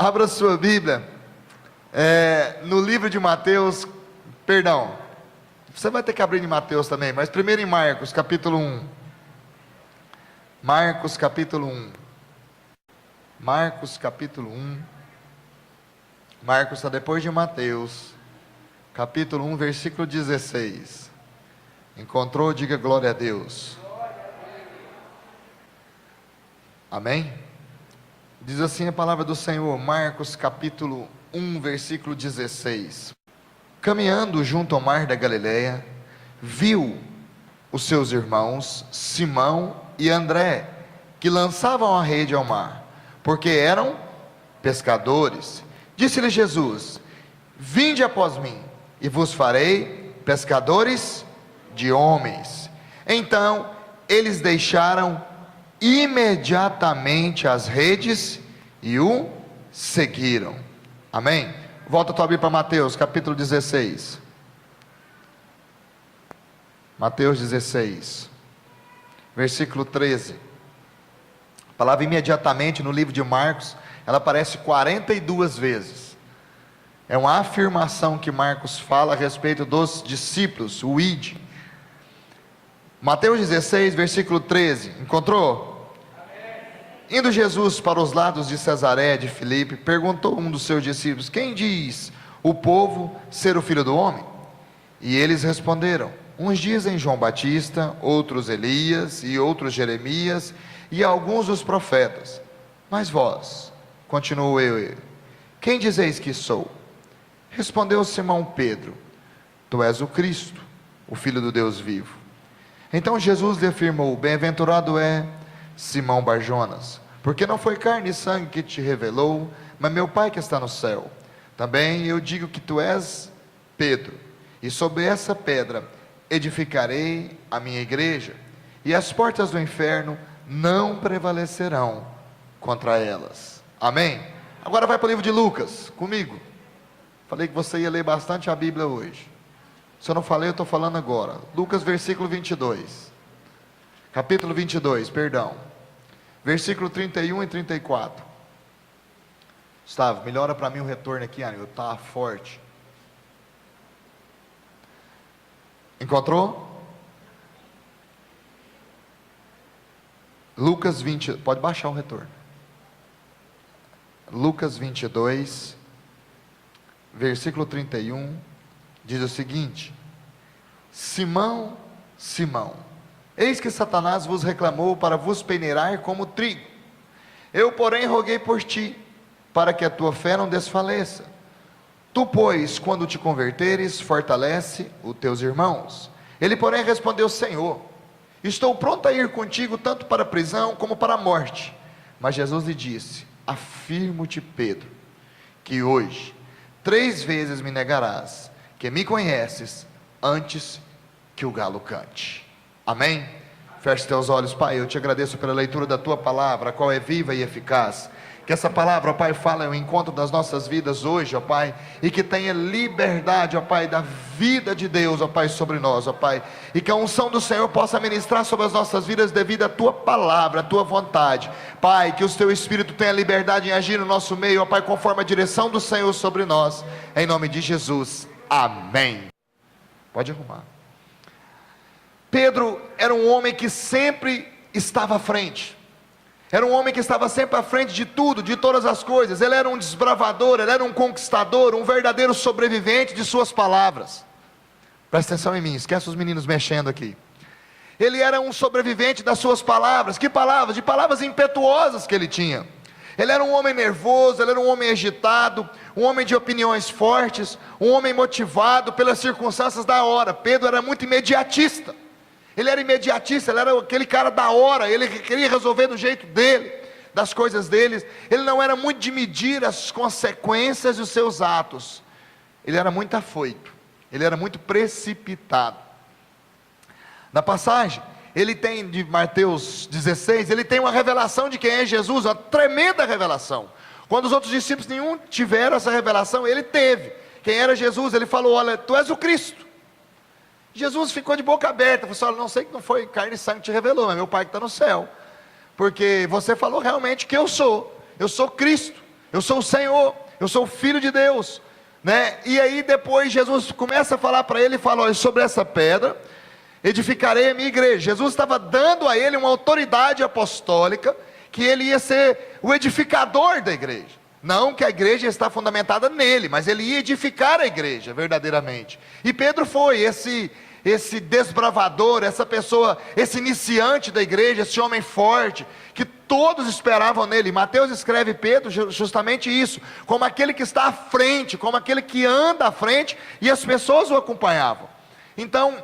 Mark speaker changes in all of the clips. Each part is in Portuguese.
Speaker 1: Abra sua Bíblia, no livro de Mateus, perdão, você vai ter que abrir em Mateus também, mas primeiro em Marcos, capítulo 1. Marcos, capítulo 1. Marcos, capítulo 1. Marcos está depois de Mateus, capítulo 1, versículo 16. Encontrou? Diga glória a Deus. Amém? Diz assim a palavra do Senhor, Marcos capítulo 1, versículo 16. Caminhando junto ao mar da Galileia, viu os seus irmãos, Simão e André, que lançavam a rede ao mar, porque eram pescadores. Disse-lhe Jesus: vinde após mim, e vos farei pescadores de homens. Então eles deixaram imediatamente as redes e o seguiram. Amém? Volta a tua Bíblia para Mateus capítulo 16. Mateus 16, versículo 13. A palavra imediatamente no livro de Marcos, ela aparece 42 vezes. É uma afirmação que Marcos fala a respeito dos discípulos, o id. Mateus 16, versículo 13, encontrou? Indo Jesus para os lados de Cesareia de Filipe, perguntou um dos seus discípulos: quem diz o povo ser o Filho do Homem? E eles responderam: uns dizem João Batista, outros Elias, e outros Jeremias, e alguns dos profetas. Mas vós, continuou ele, quem dizeis que sou? Respondeu Simão Pedro: tu és o Cristo, o Filho do Deus vivo. Então Jesus lhe afirmou: bem-aventurado é Simão Barjonas, porque não foi carne e sangue que te revelou, mas meu Pai que está no céu. Também eu digo que tu és Pedro, e sobre essa pedra edificarei a minha igreja, e as portas do inferno não prevalecerão contra elas. Amém? Agora vai para o livro de Lucas, comigo. Falei que você ia ler bastante a Bíblia hoje. Se eu não falei, eu estou falando agora. Lucas versículo 22. Capítulo 22, perdão. Versículo 31 e 34. Gustavo, melhora para mim o retorno aqui, eu estava forte. Encontrou? Lucas 20, pode baixar o retorno. Lucas 22, versículo 31, diz o seguinte: Simão, Simão, eis que Satanás vos reclamou para vos peneirar como trigo. Eu, porém, roguei por ti, para que a tua fé não desfaleça. Tu, pois, quando te converteres, fortalece os teus irmãos. Ele, porém, respondeu: Senhor, estou pronto a ir contigo, tanto para a prisão como para a morte. Mas Jesus lhe disse: afirmo-te, Pedro, que hoje 3 vezes me negarás, que me conheces, antes que o galo cante. Amém? Feche teus olhos. Pai, eu te agradeço pela leitura da tua palavra, a qual é viva e eficaz. Que essa palavra, ó Pai, fale ao encontro das nossas vidas hoje, ó Pai, e que tenha liberdade, ó Pai, da vida de Deus, ó Pai, sobre nós, ó Pai, e que a unção do Senhor possa ministrar sobre as nossas vidas devido à tua palavra, à tua vontade. Pai, que o teu Espírito tenha liberdade em agir no nosso meio, ó Pai, conforme a direção do Senhor sobre nós, em nome de Jesus, amém. Pode arrumar. Pedro era um homem que sempre estava à frente. Era um homem que estava sempre à frente de tudo, de todas as coisas. Ele era um desbravador, ele era um conquistador, um verdadeiro sobrevivente de suas palavras. Presta atenção em mim, esquece os meninos mexendo aqui. Ele era um sobrevivente das suas palavras. Que palavras? De palavras impetuosas que ele tinha. Ele era um homem nervoso, ele era um homem agitado, um homem de opiniões fortes, um homem motivado pelas circunstâncias da hora. Pedro era muito imediatista. Ele era imediatista, ele era aquele cara da hora, ele queria resolver do jeito dele, das coisas dele. Ele não era muito de medir as consequências dos seus atos. Ele era muito afoito, ele era muito precipitado. Na passagem, ele tem de Mateus 16, ele tem uma revelação de quem é Jesus, uma tremenda revelação. Quando os outros discípulos nenhum tiveram essa revelação, ele teve. Quem era Jesus? Ele falou: olha, tu és o Cristo. Jesus ficou de boca aberta, falou assim: olha, não sei que não foi carne e sangue que te revelou, mas meu Pai que está no céu, porque você falou realmente que eu sou Cristo. eu sou o Senhor, eu sou o Filho de Deus, né? E aí depois Jesus começa a falar para ele, e fala: olha, sobre essa pedra edificarei a minha igreja. Jesus estava dando a ele uma autoridade apostólica, que ele ia ser o edificador da igreja. Não que a igreja está fundamentada nele, mas ele ia edificar a igreja verdadeiramente. E Pedro foi esse desbravador, essa pessoa, esse iniciante da igreja, esse homem forte, que todos esperavam nele. Mateus escreve Pedro justamente isso, como aquele que está à frente, como aquele que anda à frente, e as pessoas o acompanhavam. Então,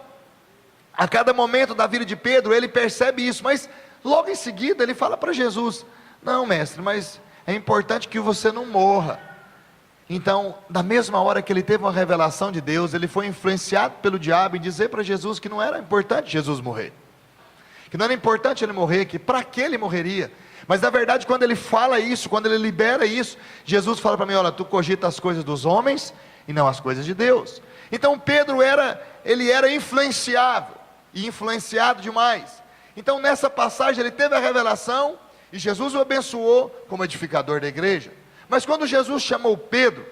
Speaker 1: a cada momento da vida de Pedro, ele percebe isso, mas logo em seguida ele fala para Jesus: não, mestre, mas é importante que você não morra. Então, da mesma hora que ele teve uma revelação de Deus, ele foi influenciado pelo diabo em dizer para Jesus que não era importante Jesus morrer, que não era importante ele morrer, que para que ele morreria. Mas na verdade, quando ele fala isso, quando ele libera isso, Jesus fala para mim: olha, tu cogita as coisas dos homens e não as coisas de Deus. Então Pedro era influenciável, e influenciado demais. Então nessa passagem ele teve a revelação, e Jesus o abençoou como edificador da igreja. Mas quando Jesus chamou Pedro,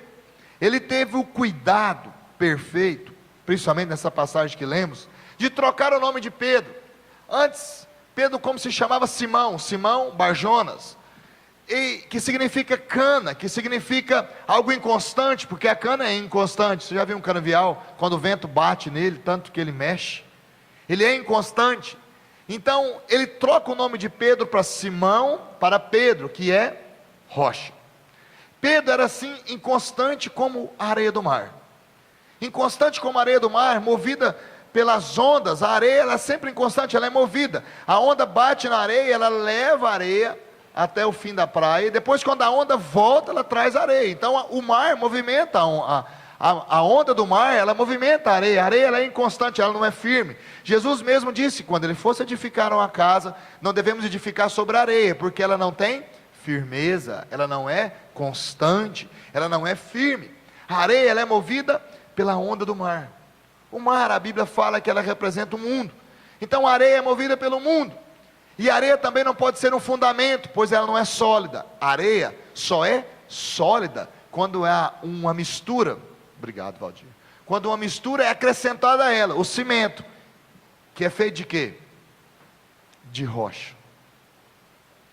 Speaker 1: ele teve o cuidado perfeito, principalmente nessa passagem que lemos, de trocar o nome de Pedro. Antes, Pedro como se chamava Simão, Simão Barjonas, e que significa cana, que significa algo inconstante, porque a cana é inconstante. Você já viu um canavial, quando o vento bate nele, tanto que ele mexe, ele é inconstante. Então ele troca o nome de Pedro para Simão, para Pedro, que é rocha. Pedro era assim inconstante como a areia do mar, inconstante como a areia do mar, movida pelas ondas. A areia ela é sempre inconstante, ela é movida. A onda bate na areia, ela leva a areia até o fim da praia, e depois quando a onda volta, ela traz areia. Então o mar movimenta, a onda do mar, ela movimenta a areia ela é inconstante, ela não é firme. Jesus mesmo disse, quando ele fosse edificar uma casa, não devemos edificar sobre a areia, porque ela não tem firmeza, ela não é constante, ela não é firme. A areia ela é movida pela onda do mar. O mar, a Bíblia fala que ela representa o mundo. Então a areia é movida pelo mundo. E a areia também não pode ser um fundamento, pois ela não é sólida. A areia só é sólida quando há uma mistura. Obrigado, Valdir. Quando uma mistura é acrescentada a ela, o cimento, que é feito de quê? De rocha.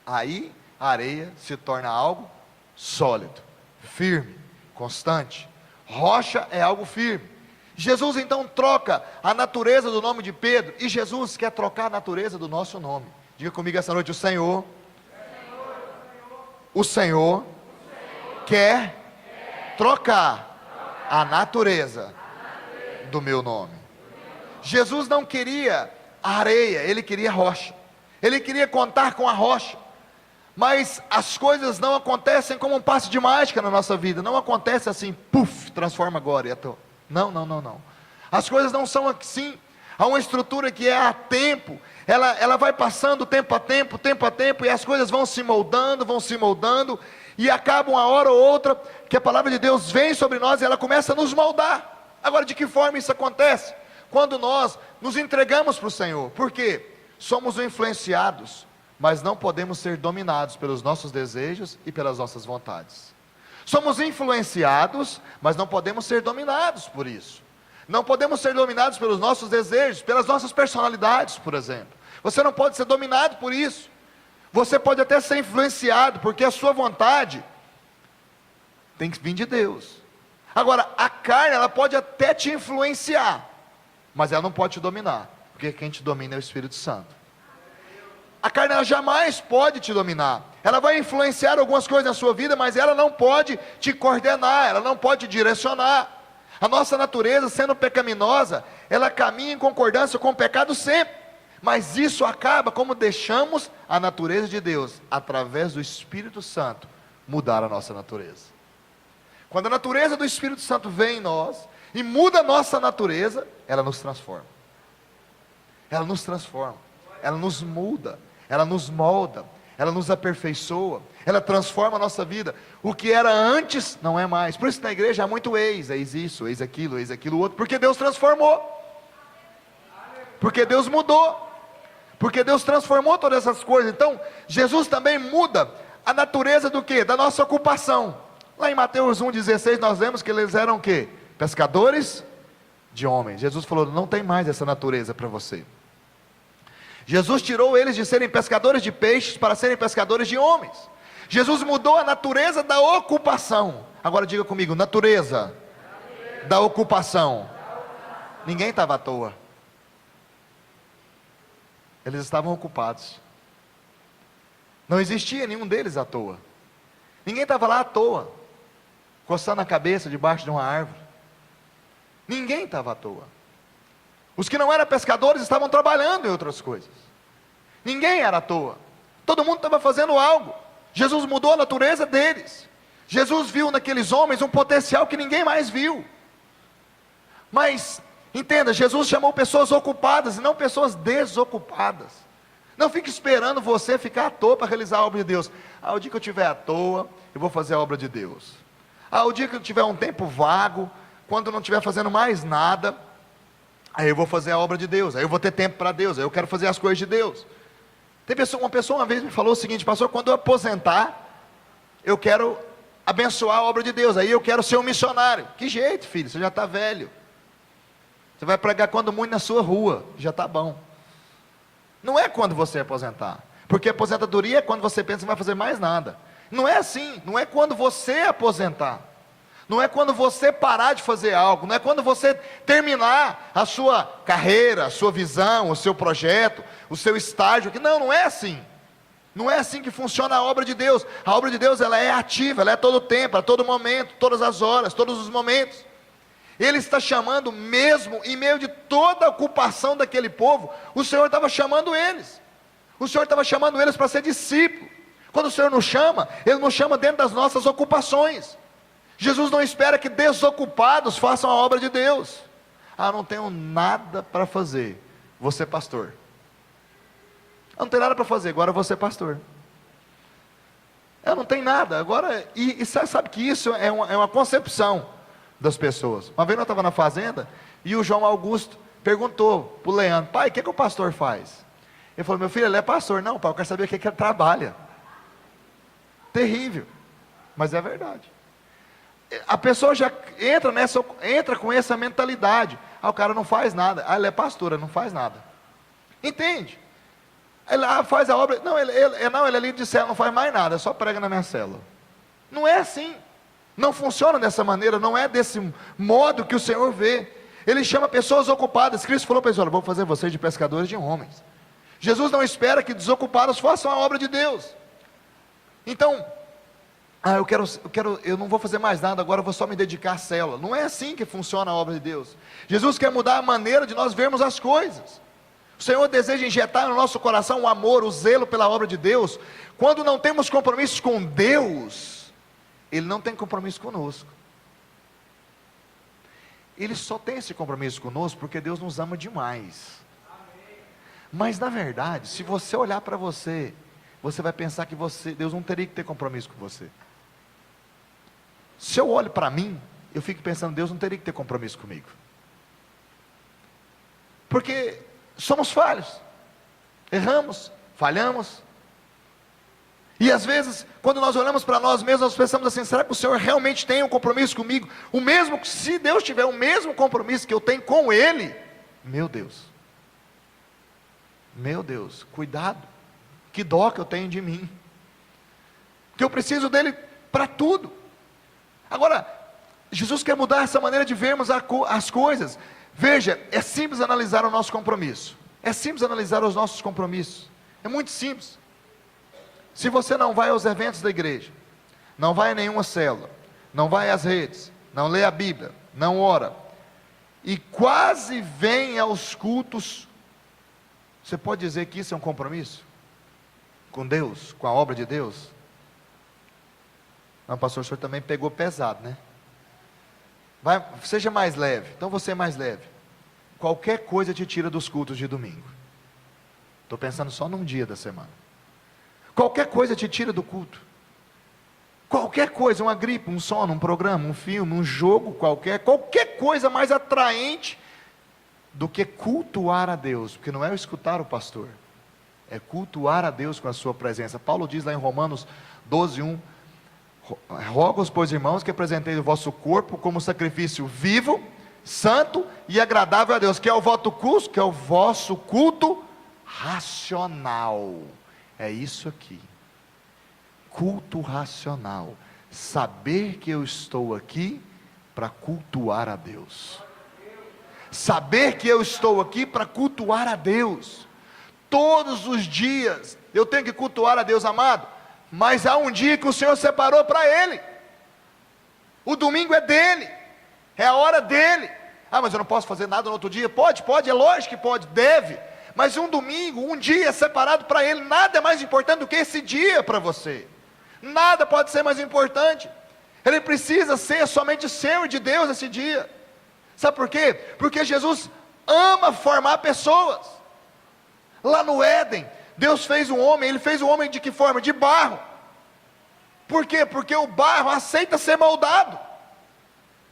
Speaker 1: Aí a areia se torna algo sólido, firme, constante. Rocha é algo firme. Jesus então troca a natureza do nome de Pedro, e Jesus quer trocar a natureza do nosso nome. Diga comigo essa noite: o Senhor quer trocar a natureza do meu nome. Jesus não queria a areia, ele queria a rocha. Ele queria contar com a rocha. Mas as coisas não acontecem como um passe de mágica na nossa vida. Não acontece assim, puf, transforma agora. Não. As coisas não são assim. Há uma estrutura que é a tempo. Ela vai passando tempo a tempo, e as coisas vão se moldando, e acaba uma hora ou outra que a palavra de Deus vem sobre nós e ela começa a nos moldar. Agora, de que forma isso acontece? Quando nós nos entregamos para o Senhor. Por quê? Somos influenciados, mas não podemos ser dominados pelos nossos desejos e pelas nossas vontades. Somos influenciados, mas não podemos ser dominados por isso. Não podemos ser dominados pelos nossos desejos, pelas nossas personalidades, por exemplo. Você não pode ser dominado por isso. Você pode até ser influenciado, porque a sua vontade tem que vir de Deus. Agora, a carne, ela pode até te influenciar, mas ela não pode te dominar, porque quem te domina é o Espírito Santo. A carne, ela jamais pode te dominar. Ela vai influenciar algumas coisas na sua vida, mas ela não pode te coordenar, ela não pode te direcionar. A nossa natureza, sendo pecaminosa, ela caminha em concordância com o pecado sempre. Mas isso acaba como deixamos a natureza de Deus, através do Espírito Santo, mudar a nossa natureza. Quando a natureza do Espírito Santo vem em nós e muda a nossa natureza, ela nos transforma. Ela nos transforma, ela nos muda, ela nos molda, ela nos aperfeiçoa, ela transforma a nossa vida. O que era antes não é mais. Por isso na igreja há muito eis isso, eis aquilo outro, porque Deus transformou, porque Deus mudou, porque Deus transformou todas essas coisas. Então Jesus também muda a natureza do quê? Da nossa ocupação. Lá em Mateus 1,16 nós vemos que eles eram o quê? Pescadores de homens. Jesus falou, não tem mais essa natureza para você. Jesus tirou eles de serem pescadores de peixes para serem pescadores de homens. Jesus mudou a natureza da ocupação. Agora diga comigo, natureza da ocupação. Ninguém estava à toa. Eles estavam ocupados. Não existia nenhum deles à toa. Ninguém estava lá à toa, coçando a cabeça debaixo de uma árvore. Ninguém estava à toa. Os que não eram pescadores estavam trabalhando em outras coisas. Ninguém era à toa. Todo mundo estava fazendo algo. Jesus mudou a natureza deles. Jesus viu naqueles homens um potencial que ninguém mais viu. Mas, entenda, Jesus chamou pessoas ocupadas e não pessoas desocupadas. Não fique esperando você ficar à toa para realizar a obra de Deus. O dia que eu estiver à toa, eu vou fazer a obra de Deus. O dia que eu tiver um tempo vago, quando não estiver fazendo mais nada, aí eu vou fazer a obra de Deus, aí eu vou ter tempo para Deus, aí eu quero fazer as coisas de Deus. Uma pessoa uma vez me falou o seguinte, pastor, quando eu aposentar, eu quero abençoar a obra de Deus, aí eu quero ser um missionário. Que jeito, filho, você já está velho. Você vai pregar quando muito na sua rua, já está bom. Não é quando você aposentar, porque aposentadoria é quando você pensa que não vai fazer mais nada. Não é assim, não é quando você aposentar, não é quando você parar de fazer algo, não é quando você terminar a sua carreira, a sua visão, o seu projeto, o seu estágio, não, não é assim. Não é assim que funciona a obra de Deus. A obra de Deus, ela é ativa, ela é a todo tempo, a todo momento, todas as horas, todos os momentos. Ele está chamando mesmo, em meio de toda a ocupação daquele povo, o Senhor estava chamando eles. O Senhor estava chamando eles para ser discípulo. Quando o Senhor nos chama, Ele nos chama dentro das nossas ocupações. Jesus não espera que desocupados façam a obra de Deus. Não tenho nada para fazer, vou ser pastor. Eu não tenho nada para fazer, agora eu vou ser pastor. Eu não tenho nada, agora... E sabe que isso é uma concepção das pessoas. Uma vez eu estava na fazenda, e o João Augusto perguntou para o Leandro, pai, o que o pastor faz? Ele falou, meu filho, ele é pastor. Não, pai, eu quero saber o que ele trabalha. Terrível, mas é verdade. A pessoa já entra com essa mentalidade. O cara não faz nada. Ele é pastor, ele não faz nada. Entende? Ele faz a obra. Não, ele é líder de célula, não faz mais nada, só prega na minha célula. Não é assim. Não funciona dessa maneira, não é desse modo que o Senhor vê. Ele chama pessoas ocupadas. Cristo falou para eles, olha, vou fazer vocês de pescadores de homens. Jesus não espera que desocupados façam a obra de Deus. Então, eu não vou fazer mais nada, agora eu vou só me dedicar à célula. Não é assim que funciona a obra de Deus. Jesus quer mudar a maneira de nós vermos as coisas. O Senhor deseja injetar no nosso coração o amor, o zelo pela obra de Deus. Quando não temos compromissos com Deus, Ele não tem compromisso conosco. Ele só tem esse compromisso conosco porque Deus nos ama demais. Mas na verdade, se você olhar para você, você vai pensar que Deus não teria que ter compromisso com você. Se eu olho para mim, eu fico pensando, Deus não teria que ter compromisso comigo. Porque somos falhos, erramos, falhamos. E às vezes, quando nós olhamos para nós mesmos, nós pensamos assim, será que o Senhor realmente tem um compromisso comigo? Se Deus tiver o mesmo compromisso que eu tenho com Ele, meu Deus, cuidado, que dó que eu tenho de mim, que eu preciso dEle para tudo. Agora, Jesus quer mudar essa maneira de vermos as coisas. Veja, é simples analisar o nosso compromisso, é simples analisar os nossos compromissos, é muito simples. Se você não vai aos eventos da igreja, não vai a nenhuma célula, não vai às redes, não lê a Bíblia, não ora, e quase vem aos cultos, você pode dizer que isso é um compromisso? Com Deus, com a obra de Deus? Não, pastor, o senhor também pegou pesado, né? Seja mais leve. Então você é mais leve. Qualquer coisa te tira dos cultos de domingo. Estou pensando só num dia da semana. Qualquer coisa te tira do culto. Qualquer coisa, uma gripe, um sono, um programa, um filme, um jogo qualquer coisa mais atraente do que cultuar a Deus, porque não é escutar o pastor, é cultuar a Deus com a sua presença. Paulo diz lá em Romanos 12:1: rogo-vos, pois, irmãos, que apresenteis o vosso corpo como sacrifício vivo, santo e agradável a Deus, que é o vosso culto racional. É isso aqui, culto racional, saber que eu estou aqui para cultuar a Deus, saber que eu estou aqui para cultuar a Deus. Todos os dias eu tenho que cultuar a Deus, amado, mas há um dia que o Senhor separou para Ele. O domingo é dele, é a hora dele. Ah, mas eu não posso fazer nada no outro dia? Pode, é lógico que pode, deve. Mas um domingo, um dia separado para Ele, nada é mais importante do que esse dia para você. Nada pode ser mais importante. Ele precisa ser somente seu e de Deus esse dia. Sabe por quê? Porque Jesus ama formar pessoas. Lá no Éden, Deus fez um homem. Ele fez o homem de que forma? De barro. Por quê? Porque o barro aceita ser moldado.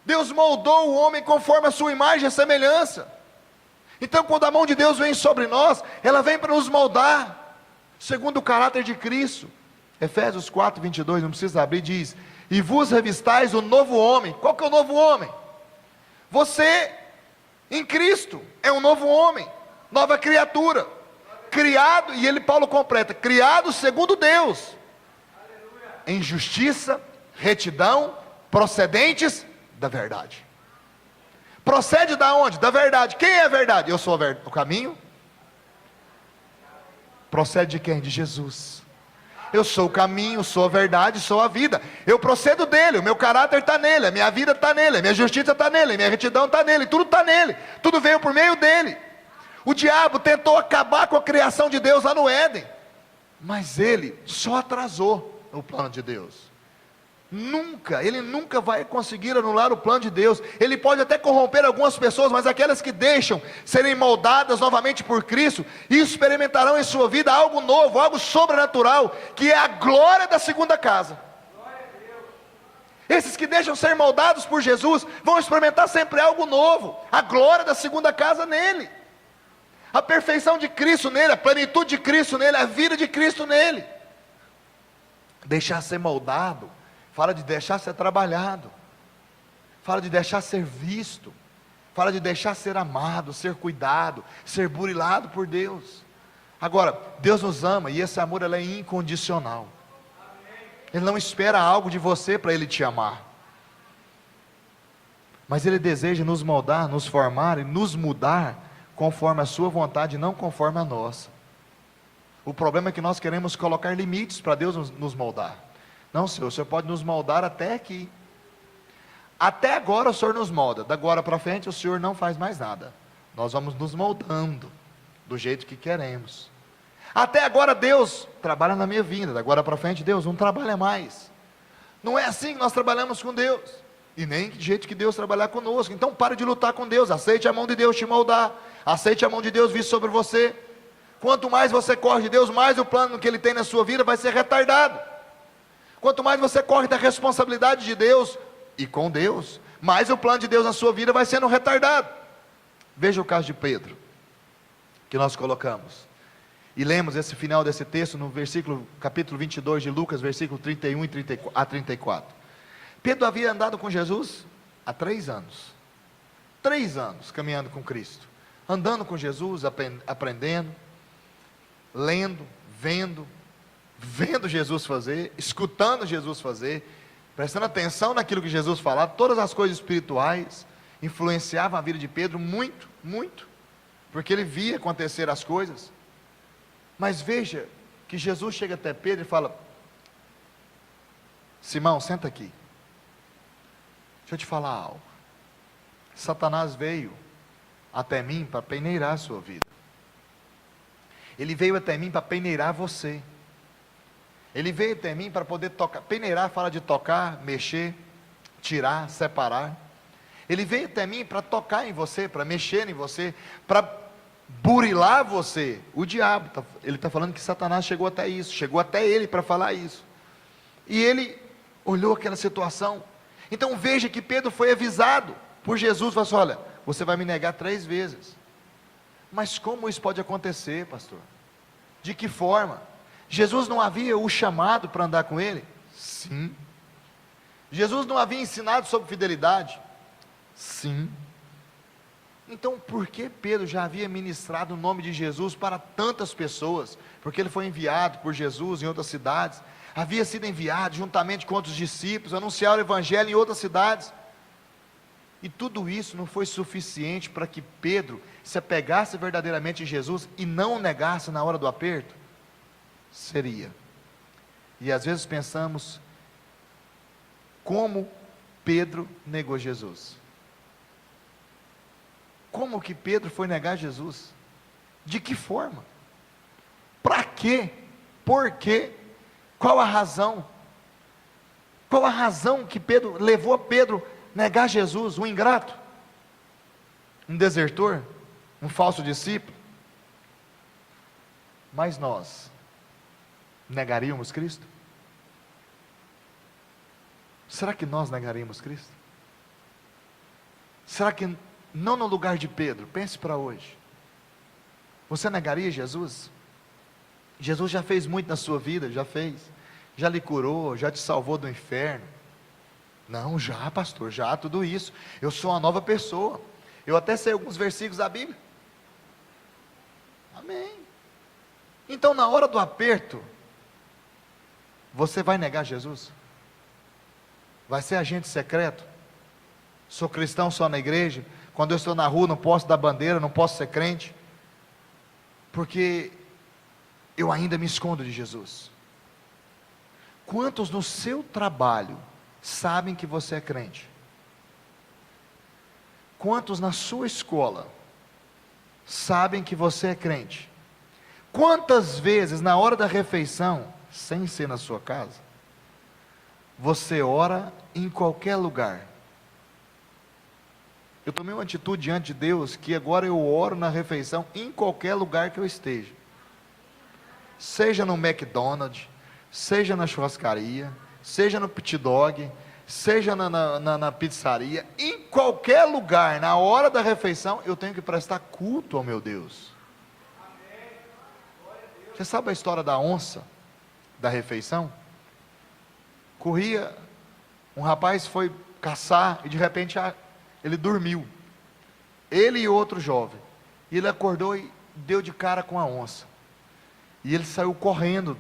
Speaker 1: Deus moldou o homem conforme a sua imagem e semelhança. Então, quando a mão de Deus vem sobre nós, ela vem para nos moldar, segundo o caráter de Cristo. Efésios 4:22, não precisa abrir, diz: e vos revistais o novo homem. Qual que é o novo homem? Você, em Cristo, é um novo homem, nova criatura, criado, e Paulo completa, criado segundo Deus, em justiça, retidão, procedentes da verdade. Procede da onde? Da verdade. Quem é a verdade? Eu sou o caminho. Procede de quem? De Jesus. Eu sou o caminho, sou a verdade, sou a vida. Eu procedo dele, o meu caráter está nele, a minha vida está nele, a minha justiça está nele, a minha retidão está nele, tudo está nele, tudo veio por meio dele. O diabo tentou acabar com a criação de Deus lá no Éden, mas ele só atrasou o plano de Deus. Ele nunca vai conseguir anular o plano de Deus. Ele pode até corromper algumas pessoas, mas aquelas que deixam serem moldadas novamente por Cristo, experimentarão em sua vida algo novo, algo sobrenatural, que é a glória da segunda casa. Esses que deixam ser moldados por Jesus, vão experimentar sempre algo novo, a glória da segunda casa nele, a perfeição de Cristo nele, a plenitude de Cristo nele, a vida de Cristo nele. Deixar ser moldado fala de deixar ser trabalhado, fala de deixar ser visto, fala de deixar ser amado, ser cuidado, ser burilado por Deus. Agora, Deus nos ama e esse amor é incondicional. Ele não espera algo de você para Ele te amar, mas Ele deseja nos moldar, nos formar e nos mudar conforme a sua vontade, não conforme a nossa. O problema é que nós queremos colocar limites para Deus nos moldar. Não, Senhor, o Senhor pode nos moldar até aqui. Até agora o Senhor nos molda, da agora para frente o Senhor não faz mais nada. Nós vamos nos moldando do jeito que queremos. Até agora Deus trabalha na minha vida, da agora para frente Deus não trabalha mais. Não é assim que nós trabalhamos com Deus, e nem do jeito que Deus trabalhar conosco. Então pare de lutar com Deus, aceite a mão de Deus te moldar, aceite a mão de Deus vir sobre você. Quanto mais você corre de Deus, mais o plano que Ele tem na sua vida vai ser retardado. Quanto mais você corre da responsabilidade de Deus e com Deus, mais o plano de Deus na sua vida vai sendo retardado. Veja o caso de Pedro, que nós colocamos, e lemos esse final desse texto no capítulo 22 de Lucas, versículo 31 a 34. Pedro havia andado com Jesus há 3 anos, 3 anos caminhando com Cristo, andando com Jesus, aprendendo, lendo, vendo Jesus fazer, escutando Jesus fazer, prestando atenção naquilo que Jesus falava. Todas as coisas espirituais influenciavam a vida de Pedro muito, muito, porque ele via acontecer as coisas. Mas veja que Jesus chega até Pedro e fala: Simão, senta aqui, deixa eu te falar algo. Satanás veio até mim para peneirar a sua vida. Ele veio até mim para peneirar você. Ele veio até mim para poder tocar. Peneirar fala de tocar, mexer, tirar, separar. Ele veio até mim para tocar em você, para mexer em você, para burilar você. O diabo, ele está falando que Satanás chegou até isso, chegou até ele para falar isso. E ele olhou aquela situação. Então veja que Pedro foi avisado por Jesus, falou assim: olha, você vai me negar 3 vezes. Mas como isso pode acontecer, pastor? De que forma? Jesus não havia o chamado para andar com ele? Sim. Jesus não havia ensinado sobre fidelidade? Sim. Então, por que Pedro já havia ministrado o nome de Jesus para tantas pessoas? Porque ele foi enviado por Jesus em outras cidades, havia sido enviado juntamente com outros discípulos, anunciar o evangelho em outras cidades, e tudo isso não foi suficiente para que Pedro se apegasse verdadeiramente a Jesus e não o negasse na hora do aperto? Seria. E às vezes pensamos, como Pedro negou Jesus? Como que Pedro foi negar Jesus? De que forma? Para quê? Por quê? Qual a razão? Qual a razão que Pedro levou a Pedro negar Jesus? Um ingrato? Um desertor? Um falso discípulo? Mas nós negaríamos Cristo? Será que nós negaríamos Cristo? Será que não no lugar de Pedro? Pense para hoje. Você negaria Jesus? Jesus já fez muito na sua vida, já fez. Já lhe curou, já te salvou do inferno. Não, já pastor, já tudo isso. Eu sou uma nova pessoa. Eu até sei alguns versículos da Bíblia. Amém. Então na hora do aperto, você vai negar Jesus? Vai ser agente secreto? Sou cristão só na igreja? Quando eu estou na rua não posso dar bandeira, não posso ser crente? Porque eu ainda me escondo de Jesus. Quantos no seu trabalho sabem que você é crente? Quantos na sua escola sabem que você é crente? Quantas vezes na hora da refeição, sem ser na sua casa, você ora em qualquer lugar? Eu tomei uma atitude diante de Deus, que agora eu oro na refeição em qualquer lugar que eu esteja. Seja no McDonald's, seja na churrascaria, seja no pit dog, seja na pizzaria, em qualquer lugar, na hora da refeição, eu tenho que prestar culto ao meu Deus. Você sabe a história da onça, da refeição? Corria, um rapaz foi caçar e de repente ele dormiu, ele e outro jovem, e ele acordou e deu de cara com a onça, e ele saiu correndo,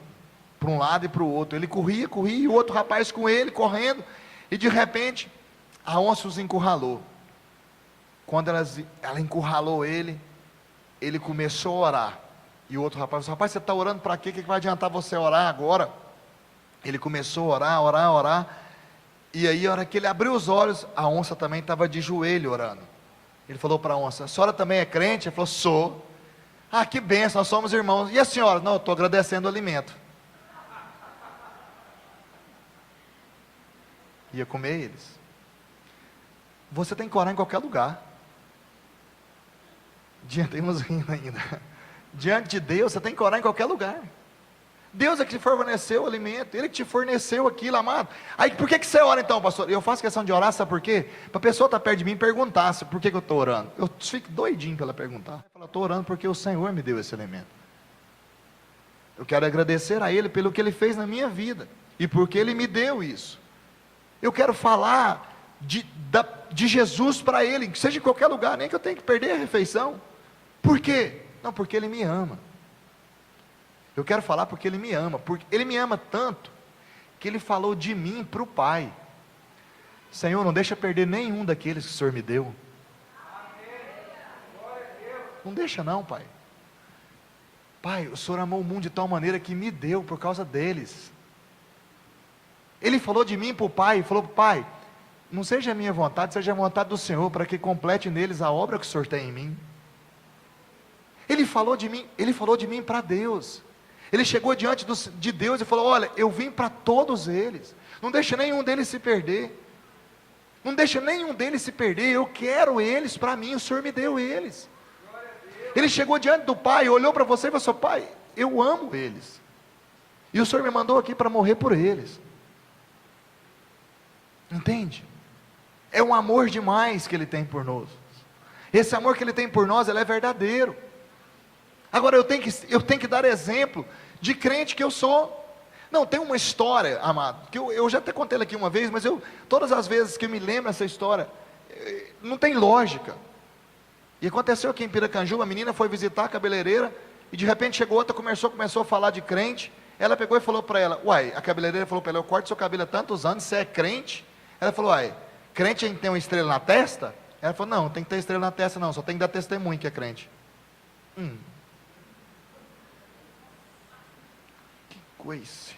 Speaker 1: para um lado e para o outro, ele corria, e o outro rapaz com ele, correndo, e de repente, a onça os encurralou. Quando ela encurralou ele começou a orar, e o outro rapaz disse: rapaz, você está orando para quê? O que vai adiantar você orar agora? Ele começou a orar, e aí a hora que ele abriu os olhos, a onça também estava de joelho orando. Ele falou para a onça: a senhora também é crente? Ele falou: sou. Ah, que benção, nós somos irmãos. E a senhora? Não, eu estou agradecendo o alimento. Ia comer eles. Você tem que orar em qualquer lugar. Tem uns rindo ainda. Diante de Deus, você tem que orar em qualquer lugar. Deus é que te forneceu o alimento, Ele que te forneceu aquilo, amado. Aí por que você ora então, pastor? Eu faço questão de orar, sabe por quê? Para a pessoa estar perto de mim e perguntar por que eu estou orando. Eu fico doidinho para ela perguntar. Eu estou orando porque o Senhor me deu esse alimento. Eu quero agradecer a Ele pelo que Ele fez na minha vida, e porque Ele me deu isso. Eu quero falar de Jesus para Ele, que seja em qualquer lugar, nem que eu tenha que perder a refeição. Por quê? Não, porque Ele me ama. Eu quero falar porque Ele me ama, porque Ele me ama tanto, que Ele falou de mim para o Pai. Senhor, não deixa perder nenhum daqueles que o Senhor me deu. Não deixa não, Pai. Pai, o Senhor amou o mundo de tal maneira que me deu por causa deles. Ele falou de mim para o Pai, falou para o Pai: não seja a minha vontade, seja a vontade do Senhor, para que complete neles a obra que o Senhor tem em mim. Ele falou de mim para Deus. Ele chegou diante de Deus e falou: olha, eu vim para todos eles, não deixa nenhum deles se perder, não deixa nenhum deles se perder, eu quero eles para mim, o Senhor me deu eles. Ele chegou diante do Pai, olhou para você e falou: Pai, eu amo eles, e o Senhor me mandou aqui para morrer por eles. Entende? É um amor demais que Ele tem por nós. Esse amor que Ele tem por nós, ele é verdadeiro. Agora eu tenho que dar exemplo de crente que eu sou. Não, tem uma história, amado, que eu já até contei ela aqui uma vez, mas todas as vezes que eu me lembro dessa história, não tem lógica. E aconteceu aqui em Piracanjuba, a menina foi visitar a cabeleireira, e de repente chegou outra, começou a falar de crente. Ela pegou e falou para ela, uai, a cabeleireira falou para ela, eu corto seu cabelo há tantos anos, você é crente? Ela falou, uai, crente tem que ter uma estrela na testa? Ela falou, não, tem que ter estrela na testa não, só tem que dar testemunho que é crente. Que coisa.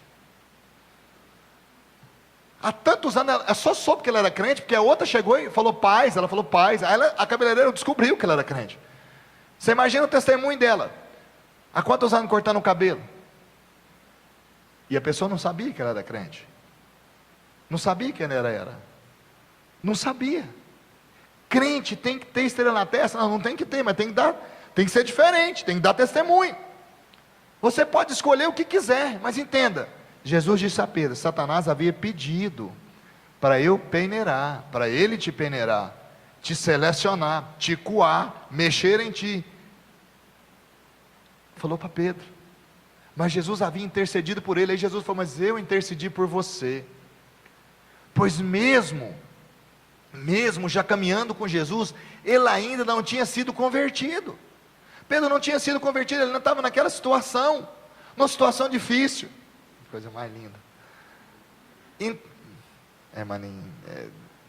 Speaker 1: Há tantos anos, ela só soube que ela era crente, porque a outra chegou e falou paz, ela falou paz, aí a cabeleireira descobriu que ela era crente. Você imagina o testemunho dela, há quantos anos cortando o cabelo? E a pessoa não sabia que ela era crente, não sabia quem ela era, não sabia. Crente tem que ter estrela na testa? Não, não tem que ter, mas tem que ser diferente, tem que dar testemunho. Você pode escolher o que quiser, mas entenda, Jesus disse a Pedro, Satanás havia pedido para eu peneirar, para ele te peneirar, te selecionar, te coar, mexer em ti. Falou para Pedro, mas Jesus havia intercedido por ele. Aí Jesus falou, mas eu intercedi por você, pois mesmo já caminhando com Jesus, ele ainda não tinha sido convertido. Pedro não tinha sido convertido, ele não estava naquela situação, numa situação difícil. Coisa mais linda. Maninho,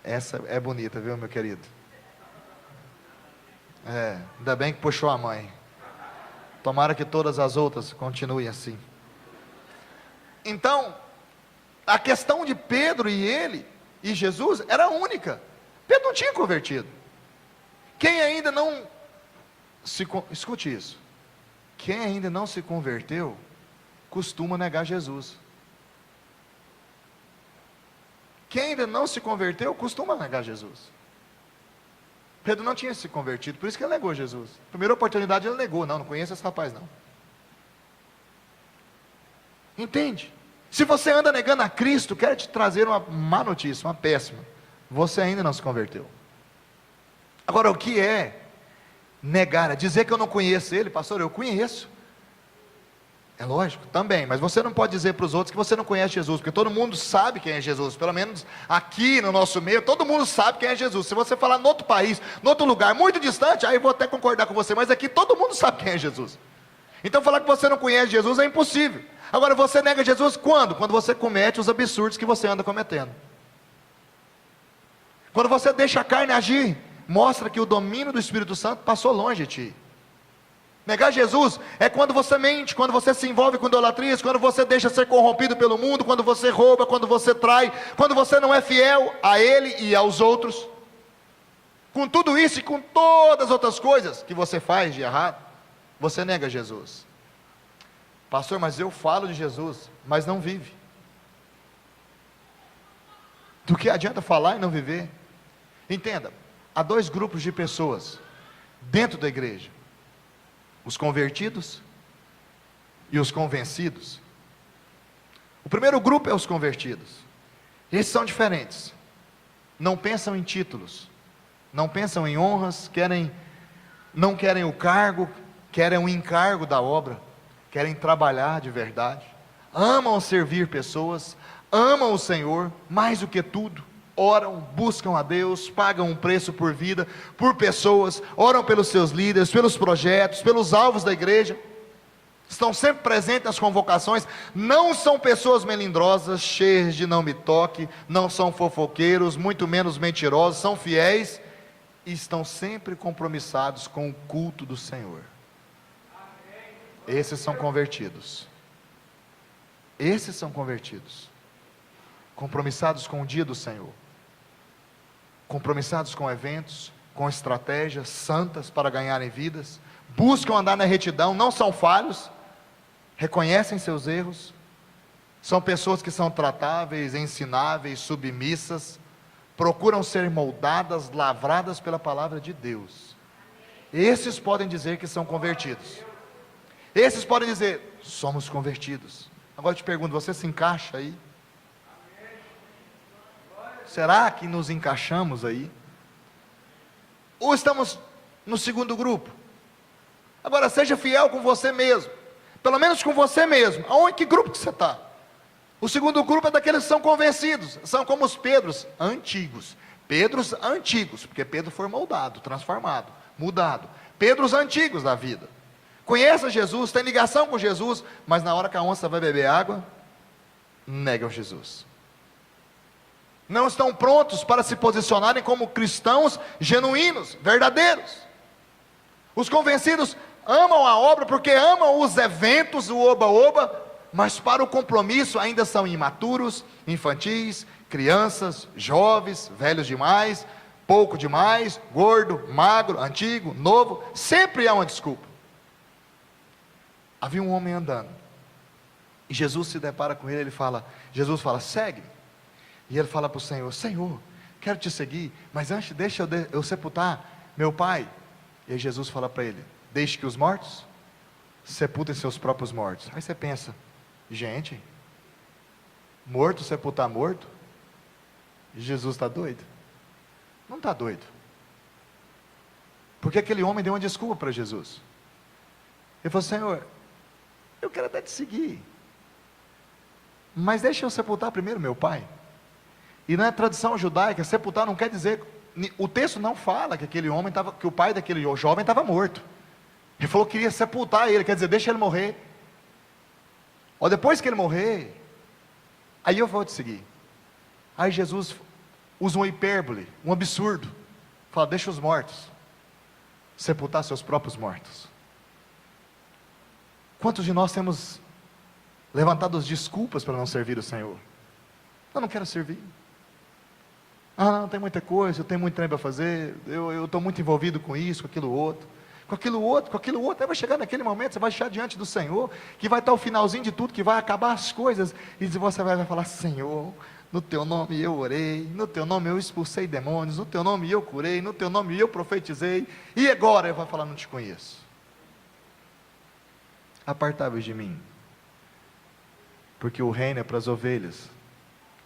Speaker 1: essa é bonita, viu, meu querido? Ainda bem que puxou a mãe. Tomara que todas as outras continuem assim. Então, a questão de Pedro e ele, e Jesus, era única. Pedro não tinha convertido. Quem ainda não escute isso. Quem ainda não se converteu, costuma negar Jesus. Quem ainda não se converteu, costuma negar Jesus. Pedro não tinha se convertido, por isso que ele negou Jesus. Primeira oportunidade ele negou, não conheço esse rapaz não. Entende? Se você anda negando a Cristo, quero te trazer uma má notícia, uma péssima. Você ainda não se converteu. Agora, o que é negar? É dizer que eu não conheço ele, pastor, eu conheço. É lógico, também, mas você não pode dizer para os outros que você não conhece Jesus, porque todo mundo sabe quem é Jesus, pelo menos aqui no nosso meio, todo mundo sabe quem é Jesus. Se você falar em outro país, em outro lugar, muito distante, aí eu vou até concordar com você, mas aqui todo mundo sabe quem é Jesus. Então falar que você não conhece Jesus é impossível. Agora você nega Jesus quando? Quando você comete os absurdos que você anda cometendo. Quando você deixa a carne agir, mostra que o domínio do Espírito Santo passou longe de ti. Negar Jesus é quando você mente, quando você se envolve com idolatrias, quando você deixa ser corrompido pelo mundo, quando você rouba, quando você trai, quando você não é fiel a Ele e aos outros. Com tudo isso e com todas as outras coisas que você faz de errado, você nega Jesus. Pastor, mas eu falo de Jesus, mas não vive. Do que adianta falar e não viver? Entenda, há dois grupos de pessoas dentro da igreja: os convertidos e os convencidos. O primeiro grupo é os convertidos. Esses são diferentes. Não pensam em títulos, não pensam em honras, não querem o cargo, querem o encargo da obra, querem trabalhar de verdade, amam servir pessoas, amam o Senhor mais do que tudo, oram, buscam a Deus, pagam um preço por vida, por pessoas, oram pelos seus líderes, pelos projetos, pelos alvos da igreja, estão sempre presentes nas convocações, não são pessoas melindrosas, cheias de não me toque, não são fofoqueiros, muito menos mentirosos, são fiéis e estão sempre compromissados com o culto do Senhor. Esses são convertidos. Esses são convertidos, compromissados com o dia do Senhor, compromissados com eventos, com estratégias santas para ganharem vidas, buscam andar na retidão, não são falhos, reconhecem seus erros, são pessoas que são tratáveis, ensináveis, submissas, procuram ser moldadas, lavradas pela palavra de Deus. Esses podem dizer que são convertidos. Esses podem dizer, somos convertidos. Agora eu te pergunto, você se encaixa aí? Será que nos encaixamos aí? Ou estamos no segundo grupo? Agora seja fiel com você mesmo, pelo menos com você mesmo. Aonde, que grupo que você está? O segundo grupo é daqueles que são convencidos, são como os Pedros antigos. Pedros antigos, porque Pedro foi moldado, transformado, mudado. Pedros antigos da vida. Conhecem Jesus, tem ligação com Jesus, mas na hora que a onça vai beber água, negam Jesus. Não estão prontos para se posicionarem como cristãos genuínos, verdadeiros. Os convencidos amam a obra porque amam os eventos, o oba-oba, mas para o compromisso ainda são imaturos, infantis, crianças, jovens, velhos demais, pouco demais, gordo, magro, antigo, novo, sempre há uma desculpa. Havia um homem andando, e Jesus se depara com ele, Jesus fala, segue-me. E ele fala para o Senhor, Senhor, quero te seguir, mas antes deixa eu sepultar meu pai. E aí Jesus fala para ele, deixe que os mortos sepultem seus próprios mortos. Aí você pensa, gente, morto sepultar morto? Jesus está doido? Não está doido, porque aquele homem deu uma desculpa para Jesus. Ele falou, Senhor, eu quero até te seguir, mas deixa eu sepultar primeiro meu pai. E na tradição judaica, sepultar não quer dizer, o texto não fala que aquele homem estava, que o pai daquele jovem estava morto. Ele falou que queria sepultar ele, quer dizer, deixa ele morrer. Ó, depois que ele morrer, aí eu vou te seguir. Aí Jesus usa uma hipérbole, um absurdo. Fala, deixa os mortos sepultar seus próprios mortos. Quantos de nós temos levantado desculpas para não servir o Senhor? Eu não quero servir. Ah, não, tem muita coisa, eu tenho muito tempo para fazer, eu estou muito envolvido com isso, com aquilo outro. Aí vai chegar naquele momento, você vai chegar diante do Senhor, que vai estar o finalzinho de tudo, que vai acabar as coisas, e você vai falar, Senhor, no teu nome eu orei, no teu nome eu expulsei demônios, no teu nome eu curei, no teu nome eu profetizei, e agora ele vai falar, não te conheço. Apartai-vos de mim, porque o reino é para as ovelhas,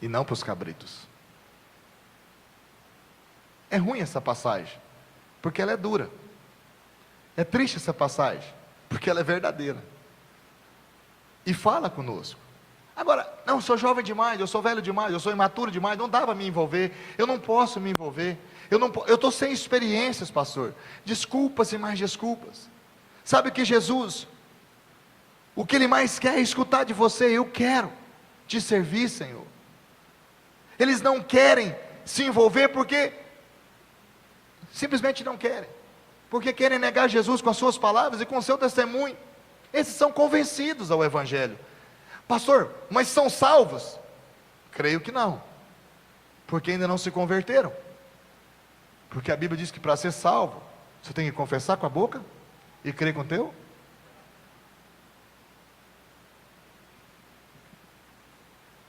Speaker 1: e não para os cabritos. É ruim essa passagem, porque ela é dura. É triste essa passagem, porque ela é verdadeira. E fala conosco. Agora, não, eu sou jovem demais, eu sou velho demais, eu sou imaturo demais, não dá para me envolver, eu não posso me envolver, eu estou sem experiências, pastor. Desculpas e mais desculpas. Sabe que Jesus, o que Ele mais quer é escutar de você, eu quero te servir, Senhor. Eles não querem se envolver porque simplesmente não querem, porque querem negar Jesus com as suas palavras e com o seu testemunho. Esses são convencidos ao Evangelho. Pastor, mas são salvos? Creio que não, porque ainda não se converteram. Porque a Bíblia diz que para ser salvo, você tem que confessar com a boca e crer com o teu.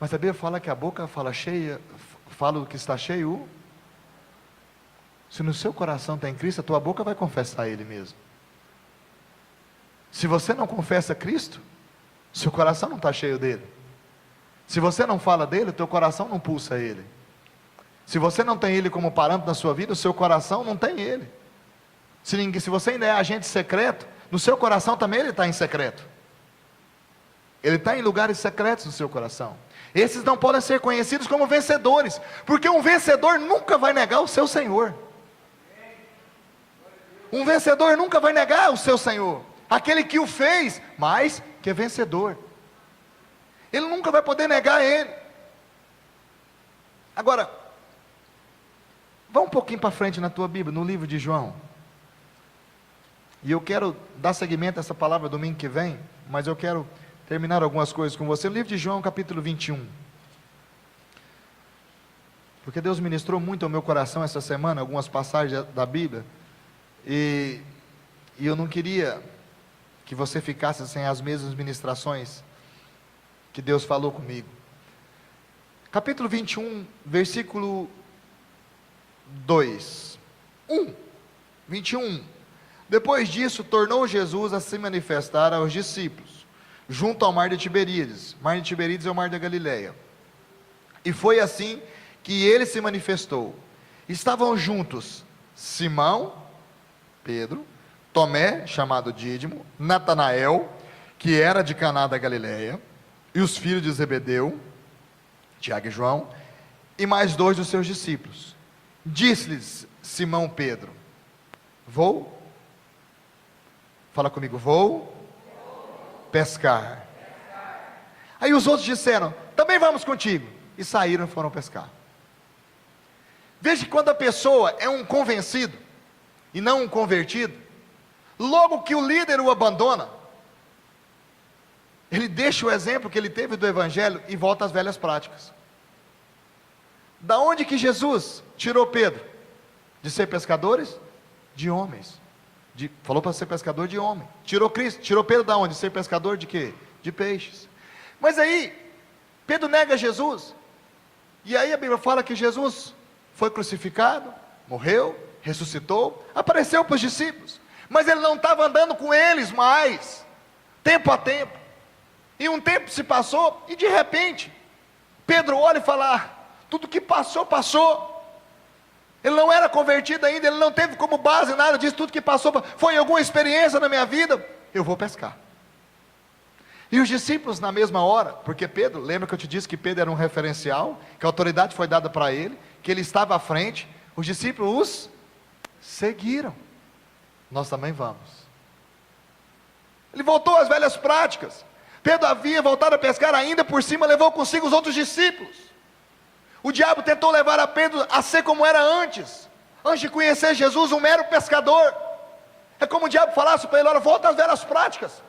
Speaker 1: Mas a Bíblia fala que a boca fala cheia, fala o que está cheio. Se no seu coração tem Cristo, a tua boca vai confessar Ele mesmo. Se você não confessa Cristo, seu coração não está cheio dele. Se você não fala dele, o teu coração não pulsa Ele. Se você não tem Ele como parâmetro na sua vida, o seu coração não tem Ele. Se você ainda é agente secreto, no seu coração também Ele está em secreto. Ele está em lugares secretos no seu coração. Esses não podem ser conhecidos como vencedores, porque um vencedor nunca vai negar o seu Senhor. Um vencedor nunca vai negar o seu Senhor, aquele que o fez, mas que é vencedor. Ele nunca vai poder negar Ele. Agora, vá um pouquinho para frente na tua Bíblia, no livro de João. E eu quero dar seguimento a essa palavra domingo que vem, mas eu quero terminar algumas coisas com você. No livro de João, capítulo 21. Porque Deus ministrou muito ao meu coração essa semana, algumas passagens da Bíblia. E eu não queria que você ficasse sem as mesmas ministrações que Deus falou comigo. Capítulo 21, versículo 2. 21. Depois disso, tornou Jesus a se manifestar aos discípulos, junto ao mar de Tiberíades. Mar de Tiberíades é o mar da Galileia. E foi assim que ele se manifestou. Estavam juntos Simão, Pedro, Tomé, chamado Dídimo, Natanael, que era de Caná da Galileia, e os filhos de Zebedeu, Tiago e João, e mais 2 dos seus discípulos. Disse-lhes Simão Pedro: vou? Fala comigo, vou pescar. Aí os outros disseram: também vamos contigo. E saíram e foram pescar. Veja que quando a pessoa é um convencido e não um convertido, logo que o líder o abandona, ele deixa o exemplo que ele teve do evangelho e volta às velhas práticas. Da onde que Jesus tirou Pedro? De ser pescadores? De homens. Falou para ser pescador de homem. Tirou Cristo, tirou Pedro da onde? De ser pescador de quê? De peixes. Mas aí, Pedro nega Jesus. E aí a Bíblia fala que Jesus foi crucificado, morreu, ressuscitou, apareceu para os discípulos. Mas ele não estava andando com eles mais, tempo a tempo. E um tempo se passou, e de repente, Pedro olha e fala: tudo que passou, passou. Ele não era convertido ainda, ele não teve como base nada disso, tudo que passou, foi alguma experiência na minha vida, eu vou pescar. E os discípulos na mesma hora, porque Pedro, lembra que eu te disse que Pedro era um referencial, que a autoridade foi dada para ele, que ele estava à frente, os discípulos os seguiram. Nós também vamos. Ele voltou às velhas práticas. Pedro havia voltado a pescar, ainda por cima levou consigo os outros discípulos. O diabo tentou levar a Pedro a ser como era antes de conhecer Jesus, um mero pescador. É como o diabo falasse para ele: olha, volta às velhas práticas.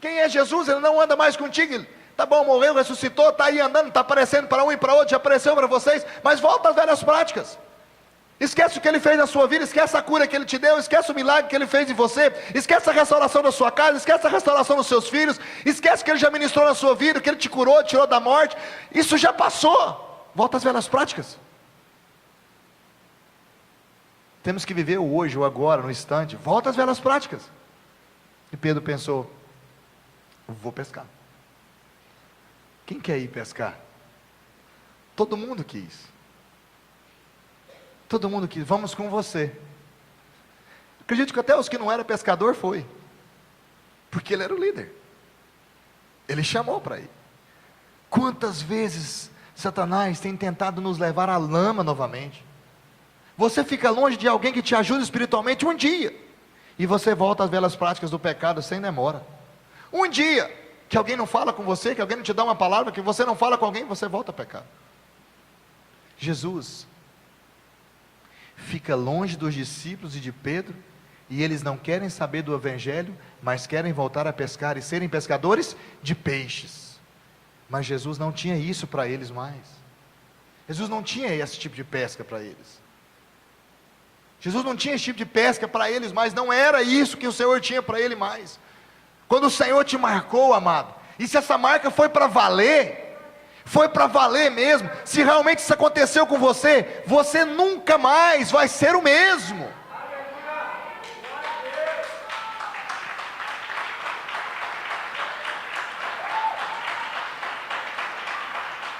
Speaker 1: Quem é Jesus? Ele não anda mais contigo. Ele, tá bom, morreu, ressuscitou, está aí andando, está aparecendo para um e para outro, já apareceu para vocês, mas volta às velhas práticas. Esquece o que ele fez na sua vida, esquece a cura que ele te deu, esquece o milagre que ele fez em você, esquece a restauração da sua casa, esquece a restauração dos seus filhos, esquece o que ele já ministrou na sua vida, o que ele te curou, te tirou da morte. Isso já passou. Volta às velhas práticas. Temos que viver o hoje, o agora, no instante. Volta às velhas práticas. E Pedro pensou: vou pescar. Quem quer ir pescar? Todo mundo quis. Todo mundo quis. Vamos com você. Acredito que até os que não eram pescador foi. Porque ele era o líder. Ele chamou para ir. Quantas vezes Satanás tem tentado nos levar à lama novamente? Você fica longe de alguém que te ajuda espiritualmente um dia, e você volta às velhas práticas do pecado sem demora. Um dia que alguém não fala com você, que alguém não te dá uma palavra, que você não fala com alguém, você volta a pecar. Jesus fica longe dos discípulos e de Pedro, e eles não querem saber do evangelho, mas querem voltar a pescar e serem pescadores de peixes. Mas Jesus não tinha isso para eles mais. Jesus não tinha esse tipo de pesca para eles. Jesus não tinha esse tipo de pesca para eles mais. Não era isso que o Senhor tinha para ele mais. Quando o Senhor te marcou, amado, e se essa marca foi para valer, foi para valer mesmo. Se realmente isso aconteceu com você, você nunca mais vai ser o mesmo.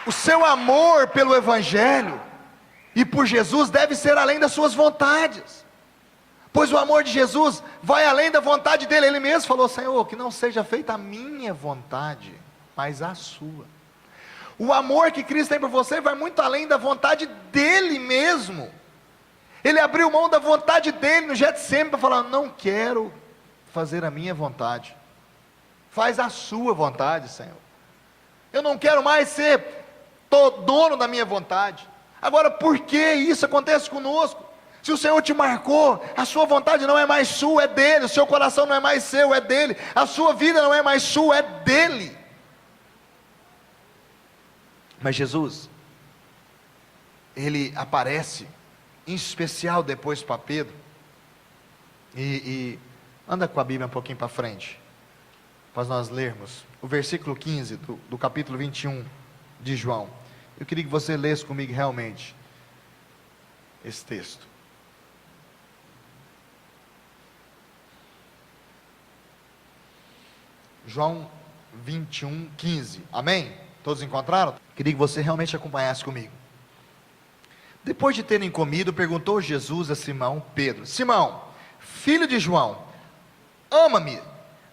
Speaker 1: O seu amor pelo Evangelho e por Jesus deve ser além das suas vontades, pois o amor de Jesus vai além da vontade dele. Ele mesmo falou: Senhor, que não seja feita a minha vontade, mas a sua. O amor que Cristo tem por você vai muito além da vontade dele mesmo. Ele abriu mão da vontade dele no Getsemane para falar: não quero fazer a minha vontade, faz a sua vontade, Senhor. Eu não quero mais ser dono da minha vontade. Agora, por que isso acontece conosco? Se o Senhor te marcou, a sua vontade não é mais sua, é dele. O seu coração não é mais seu, é dele. A sua vida não é mais sua, é dele. Mas Jesus, ele aparece em especial depois para Pedro, e anda com a Bíblia um pouquinho para frente, para nós lermos o versículo 15 do capítulo 21 de João. Eu queria que você lesse comigo realmente esse texto. João 21, 15, amém? Todos encontraram? Queria que você realmente acompanhasse comigo. Depois de terem comido, perguntou Jesus a Simão Pedro: Simão, filho de João, ama-me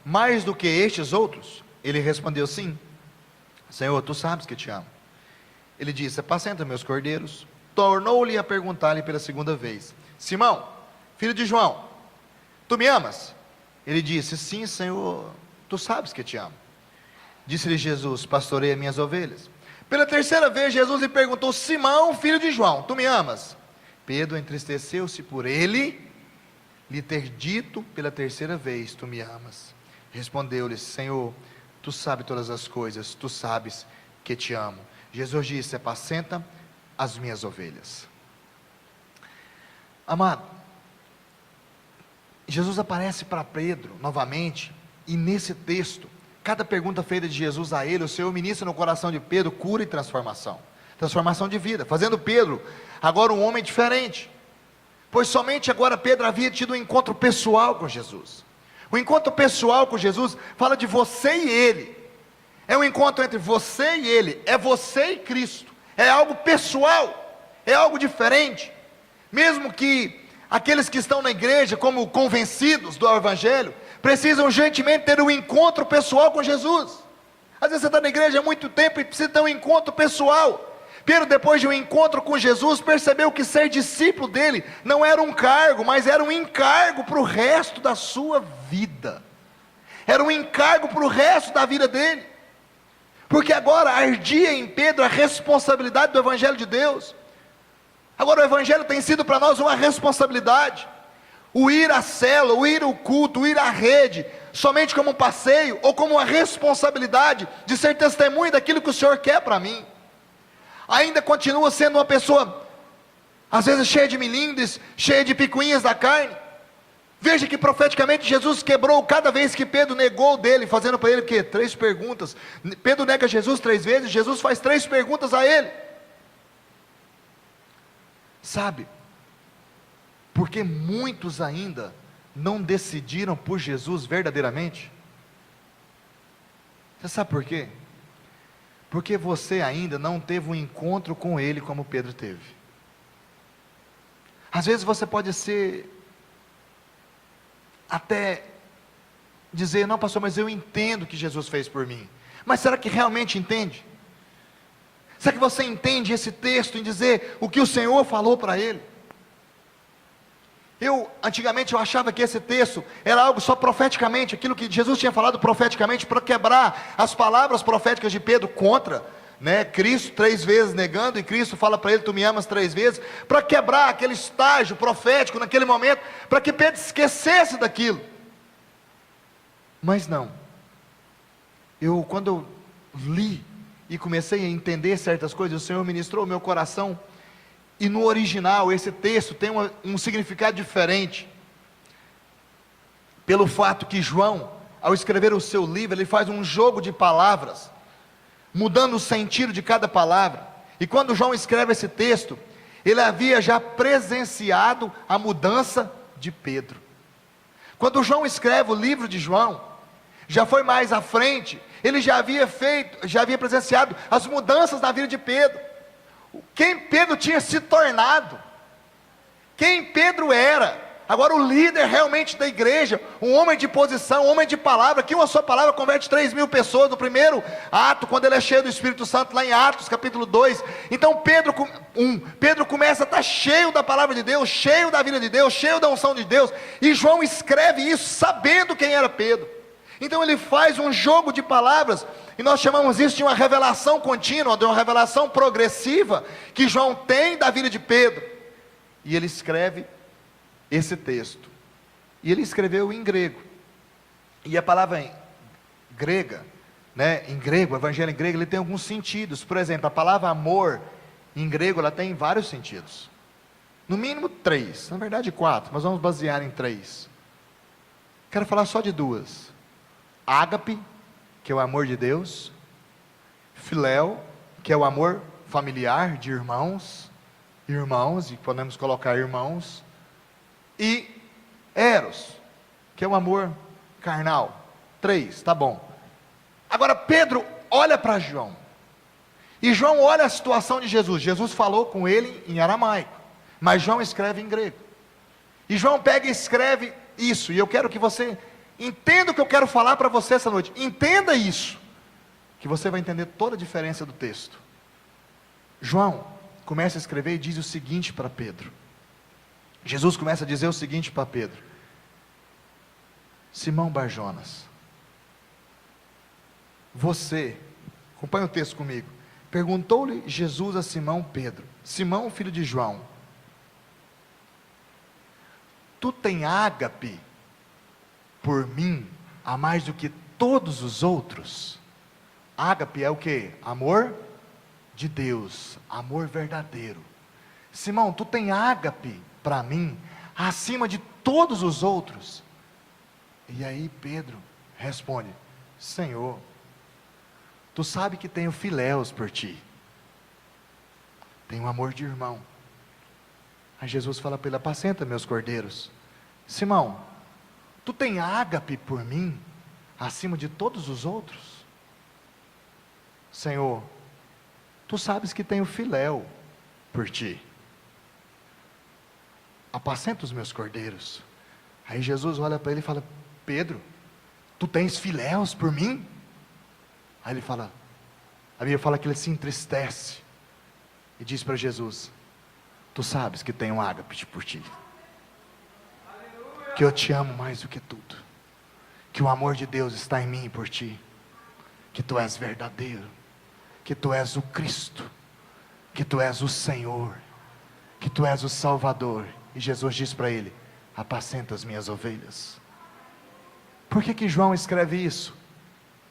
Speaker 1: mais do que estes outros? Ele respondeu: sim, Senhor, tu sabes que te amo. Ele disse: apacenta meus cordeiros. Tornou-lhe a perguntar-lhe pela segunda vez: Simão, filho de João, tu me amas? Ele disse: sim, Senhor, tu sabes que te amo. Disse-lhe Jesus: pastoreia minhas ovelhas. Pela terceira vez Jesus lhe perguntou: Simão, filho de João, tu me amas? Pedro entristeceu-se por ele lhe ter dito pela terceira vez: tu me amas. Respondeu-lhe: Senhor, tu sabes todas as coisas, tu sabes que te amo. Jesus disse: apacenta as minhas ovelhas. Amado, Jesus aparece para Pedro novamente, e nesse texto, cada pergunta feita de Jesus a ele, o Senhor ministra no coração de Pedro cura e transformação de vida, fazendo Pedro agora um homem diferente, pois somente agora Pedro havia tido um encontro pessoal com Jesus. O encontro pessoal com Jesus fala de você e ele, é um encontro entre você e ele, é você e Cristo, é algo pessoal, é algo diferente. Mesmo que aqueles que estão na igreja como convencidos do evangelho, precisam urgentemente ter um encontro pessoal com Jesus. Às vezes você está na igreja há muito tempo e precisa ter um encontro pessoal. Pedro, depois de um encontro com Jesus, percebeu que ser discípulo dele não era um cargo, mas era um encargo para o resto da sua vida. Era um encargo para o resto da vida dele, porque agora ardia em Pedro a responsabilidade do evangelho de Deus. Agora o evangelho tem sido para nós uma responsabilidade. O ir à célula, o ir ao culto, o ir à rede, somente como um passeio, ou como uma responsabilidade de ser testemunha daquilo que o Senhor quer para mim. Ainda continua sendo uma pessoa, às vezes cheia de melindres, cheia de picuinhas da carne. Veja que profeticamente Jesus quebrou cada vez que Pedro negou dele, fazendo para ele o quê? 3 perguntas. Pedro nega Jesus 3 vezes, Jesus faz 3 perguntas a ele. Sabe, porque muitos ainda não decidiram por Jesus verdadeiramente. Você sabe por quê? Porque você ainda não teve um encontro com ele como Pedro teve. Às vezes você pode ser, até dizer: não, pastor, mas eu entendo o que Jesus fez por mim. Mas será que realmente entende? Será que você entende esse texto em dizer o que o Senhor falou para ele? Antigamente eu achava que esse texto era algo só profeticamente, aquilo que Jesus tinha falado profeticamente, para quebrar as palavras proféticas de Pedro contra, Cristo 3 vezes negando, e Cristo fala para ele: tu me amas 3 vezes, para quebrar aquele estágio profético naquele momento, para que Pedro esquecesse daquilo. Mas não, quando eu li e comecei a entender certas coisas, o Senhor ministrou o meu coração. E no original esse texto tem um significado diferente, pelo fato que João, ao escrever o seu livro, ele faz um jogo de palavras, mudando o sentido de cada palavra. E quando João escreve esse texto, ele havia já presenciado a mudança de Pedro. Quando João escreve o livro de João, já foi mais à frente, ele já havia presenciado as mudanças na vida de Pedro, quem Pedro tinha se tornado, quem Pedro era. Agora o líder realmente da igreja, um homem de posição, um homem de palavra, que uma só palavra converte 3.000 pessoas, no primeiro ato, quando ele é cheio do Espírito Santo, lá em Atos capítulo 2, então Pedro começa a estar cheio da palavra de Deus, cheio da vida de Deus, cheio da unção de Deus, e João escreve isso sabendo quem era Pedro. Então ele faz um jogo de palavras, e nós chamamos isso de uma revelação contínua, de uma revelação progressiva, que João tem da vida de Pedro, e ele escreve esse texto, e ele escreveu em grego, e a palavra grega, em grego, o evangelho em grego, ele tem alguns sentidos. Por exemplo, a palavra amor, em grego, ela tem vários sentidos, no mínimo 3, na verdade 4, mas vamos basear em 3, quero falar só de 2, ágape, que é o amor de Deus, filéu, que é o amor familiar, de irmãos, e podemos colocar irmãos, e eros, que é o amor carnal. 3, tá bom. Agora Pedro olha para João, e João olha a situação de Jesus. Jesus falou com ele em aramaico, mas João escreve em grego, e João pega e escreve isso, e eu quero que você entenda o que eu quero falar para você essa noite. Entenda isso, que você vai entender toda a diferença do texto. João começa a escrever e diz o seguinte para Pedro. Jesus começa a dizer o seguinte para Pedro: Simão Barjonas, você, acompanha o texto comigo, perguntou-lhe Jesus a Simão Pedro, Simão filho de João, tu tem ágape por mim a mais do que todos os outros? Ágape é o que? Amor de Deus, amor verdadeiro. Simão, tu tem ágape para mim acima de todos os outros? E aí Pedro responde: Senhor, tu sabe que tenho filéus por ti, tenho amor de irmão. Aí Jesus fala para ele: apacenta meus cordeiros. Simão, tu tem ágape por mim acima de todos os outros? Senhor, tu sabes que tenho filéu por ti, apacenta os meus cordeiros. Aí Jesus olha para ele e fala: Pedro, tu tens filéus por mim? Aí ele fala, a Bíblia fala que ele se entristece e diz para Jesus: tu sabes que tenho ágape por ti, que eu te amo mais do que tudo, que o amor de Deus está em mim por ti, que tu és verdadeiro, que tu és o Cristo, que tu és o Senhor, que tu és o Salvador. E Jesus diz para ele: apacenta as minhas ovelhas. Por que João escreve isso?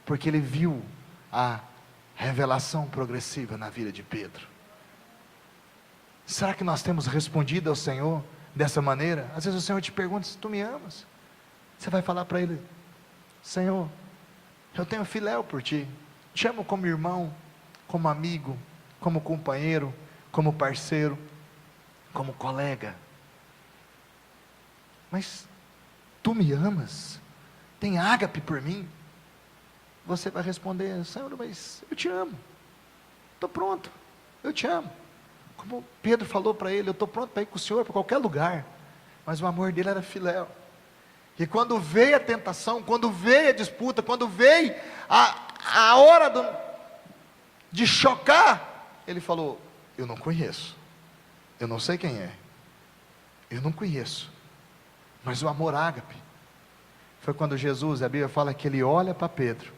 Speaker 1: Porque ele viu a revelação progressiva na vida de Pedro. Será que nós temos respondido ao Senhor dessa maneira? Às vezes o Senhor te pergunta: se tu me amas, você vai falar para Ele: Senhor, eu tenho filéu por ti, te amo como irmão, como amigo, como companheiro, como parceiro, como colega. Mas tu me amas? Tem ágape por mim? Você vai responder: Senhor, mas eu te amo, estou pronto, eu te amo. Como Pedro falou para ele: eu estou pronto para ir com o Senhor para qualquer lugar. Mas o amor dele era filéu. E quando veio a tentação, quando veio a disputa, quando veio a hora de chocar, ele falou: eu não conheço, eu não sei quem é, eu não conheço. Mas o amor ágape foi quando Jesus, a Bíblia fala que ele olha para Pedro,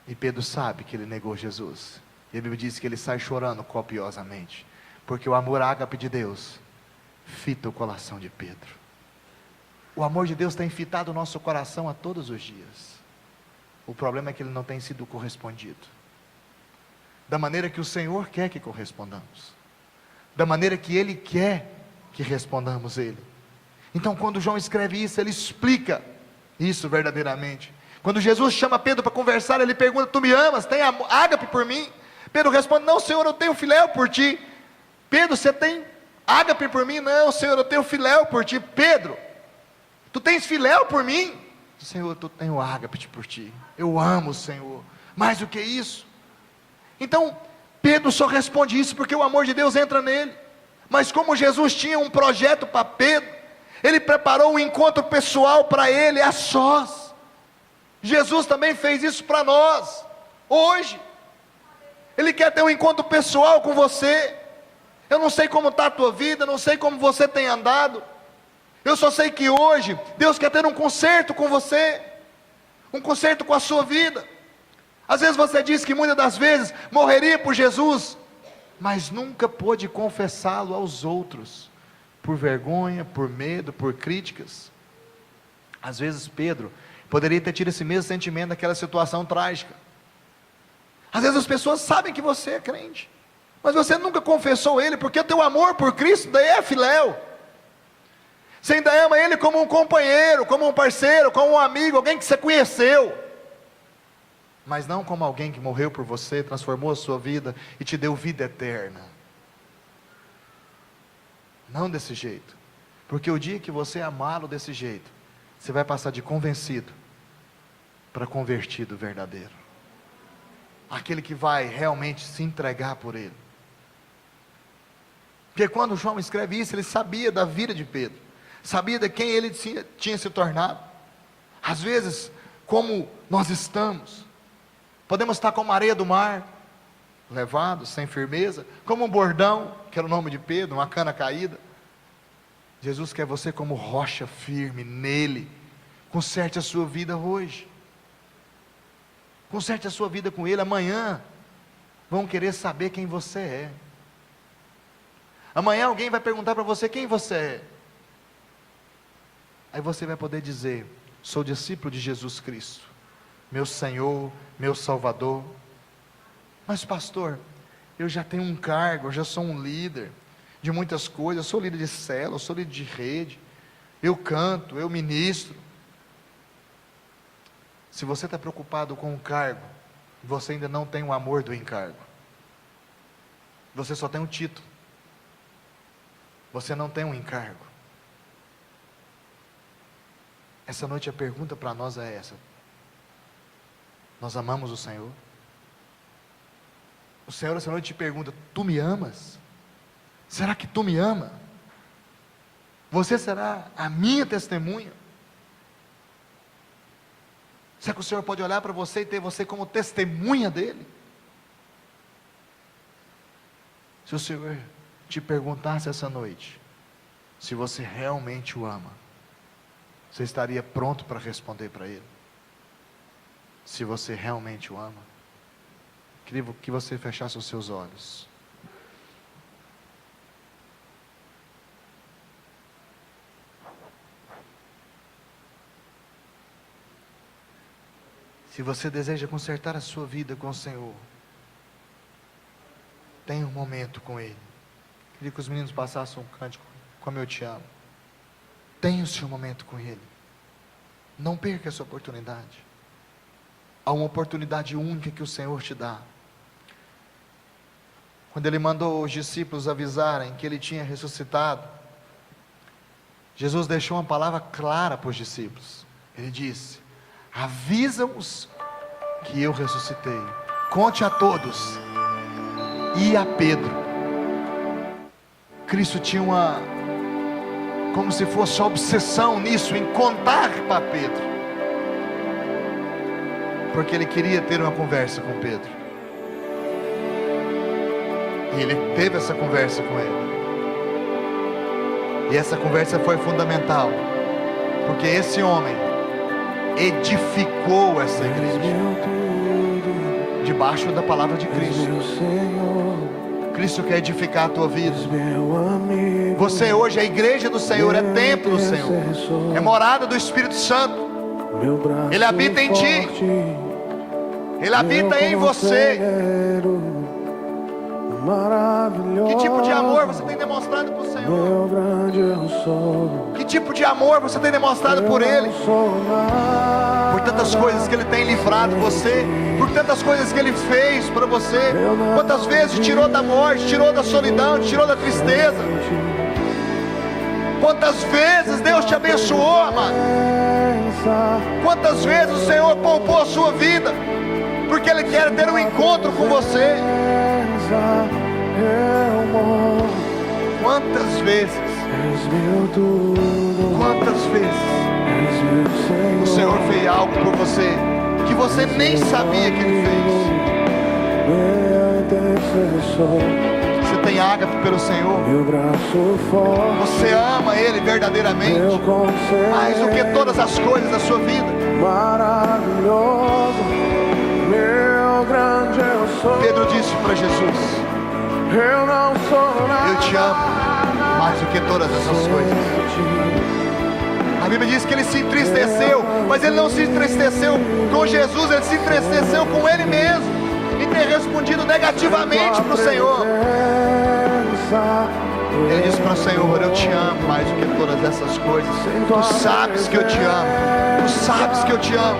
Speaker 1: e Pedro sabe que ele negou Jesus, e a Bíblia diz que ele sai chorando copiosamente, porque o amor ágape de Deus fita o coração de Pedro. O amor de Deus tem fitado o nosso coração a todos os dias. O problema é que ele não tem sido correspondido da maneira que o Senhor quer que correspondamos, da maneira que Ele quer que respondamos Ele. Então quando João escreve isso, ele explica isso verdadeiramente. Quando Jesus chama Pedro para conversar, ele pergunta: tu me amas? Tem ágape por mim? Pedro responde: não, Senhor, eu tenho filéu por ti. Pedro, você tem ágape por mim? Não, Senhor, eu tenho filéu por ti. Pedro, tu tens filéu por mim? Senhor, eu tenho ágape por ti, eu amo o Senhor, mais do que isso. Então Pedro só responde isso porque o amor de Deus entra nele. Mas como Jesus tinha um projeto para Pedro, ele preparou um encontro pessoal para ele, a sós. Jesus também fez isso para nós, hoje. Ele quer ter um encontro pessoal com você. Eu não sei como está a tua vida, não sei como você tem andado. Eu só sei que hoje, Deus quer ter um concerto com você, um concerto com a sua vida. Às vezes você diz que muitas das vezes morreria por Jesus, mas nunca pôde confessá-lo aos outros, por vergonha, por medo, por críticas. Às vezes Pedro poderia ter tido esse mesmo sentimento naquela situação trágica. Às vezes as pessoas sabem que você é crente, mas você nunca confessou Ele, porque o teu amor por Cristo daí é filéu. Você ainda ama Ele como um companheiro, como um parceiro, como um amigo, alguém que você conheceu, mas não como alguém que morreu por você, transformou a sua vida e te deu vida eterna. Não desse jeito, porque o dia que você amá-lo desse jeito, você vai passar de convencido para convertido verdadeiro, aquele que vai realmente se entregar por Ele. Porque quando João escreve isso, ele sabia da vida de Pedro, sabia de quem ele tinha se tornado. Às vezes, como nós estamos, podemos estar como a areia do mar, levados, sem firmeza, como um bordão, que era o nome de Pedro, uma cana caída. Jesus quer você como rocha firme nele. Conserte a sua vida hoje, conserte a sua vida com ele. Amanhã vão querer saber quem você é. Amanhã alguém vai perguntar para você quem você é. Aí você vai poder dizer: sou discípulo de Jesus Cristo, meu Senhor, meu Salvador. Mas pastor, eu já tenho um cargo, eu já sou um líder de muitas coisas, eu sou líder de célula, eu sou líder de rede, eu canto, eu ministro. Se você está preocupado com o cargo, você ainda não tem o amor do encargo. Você só tem um título, você não tem um encargo. Essa noite a pergunta para nós é essa: nós amamos o Senhor? O Senhor essa noite te pergunta: tu me amas? Será que tu me ama? Você será a minha testemunha? Será que o Senhor pode olhar para você e ter você como testemunha dele? Se o Senhor te perguntasse essa noite se você realmente o ama, você estaria pronto para responder para ele? Se você realmente o ama? Queria que você fechasse os seus olhos. Se você deseja consertar a sua vida com o Senhor, tenha um momento com Ele. Queria que os meninos passassem um cântico: como eu te amo. Tenha o seu momento com Ele. Não perca essa oportunidade. Há uma oportunidade única que o Senhor te dá. Quando Ele mandou os discípulos avisarem que Ele tinha ressuscitado, Jesus deixou uma palavra clara para os discípulos. Ele disse: avisa-os que eu ressuscitei. Conte a todos. E a Pedro. Cristo tinha como se fosse uma obsessão nisso, em contar para Pedro, porque ele queria ter uma conversa com Pedro. E ele teve essa conversa com ele. E essa conversa foi fundamental, porque esse homem edificou essa igreja debaixo da palavra de Cristo. Cristo quer edificar a tua vida. Você hoje é a igreja do Senhor, é templo do Senhor, é morada do Espírito Santo. Ele habita em ti, Ele habita em você. Que tipo de amor você tem demonstrado para o Senhor? Que tipo de amor você tem demonstrado por Ele? Por tantas coisas que Ele tem livrado você, por tantas coisas que Ele fez para você. Quantas vezes tirou da morte, tirou da solidão, tirou da tristeza. Quantas vezes Deus te abençoou, amado. Quantas vezes o Senhor poupou a sua vida, porque Ele quer ter um encontro com você. Quantas vezes o Senhor fez algo por você que você nem sabia que Ele fez. Você tem ágape pelo Senhor, você ama Ele verdadeiramente, mais do que todas as coisas da sua vida.
Speaker 2: Maravilhoso, meu grande eu sou.
Speaker 1: Pedro disse para Jesus:
Speaker 2: Eu não sou nada,
Speaker 1: eu te amo mais do que todas essas coisas. A Bíblia diz que ele se entristeceu, mas ele não se entristeceu com Jesus, ele se entristeceu com ele mesmo, em ter respondido negativamente para o Senhor. Ele disse para o Senhor: eu te amo mais do que todas essas coisas. Tu sabes que eu te amo, tu sabes que eu te amo.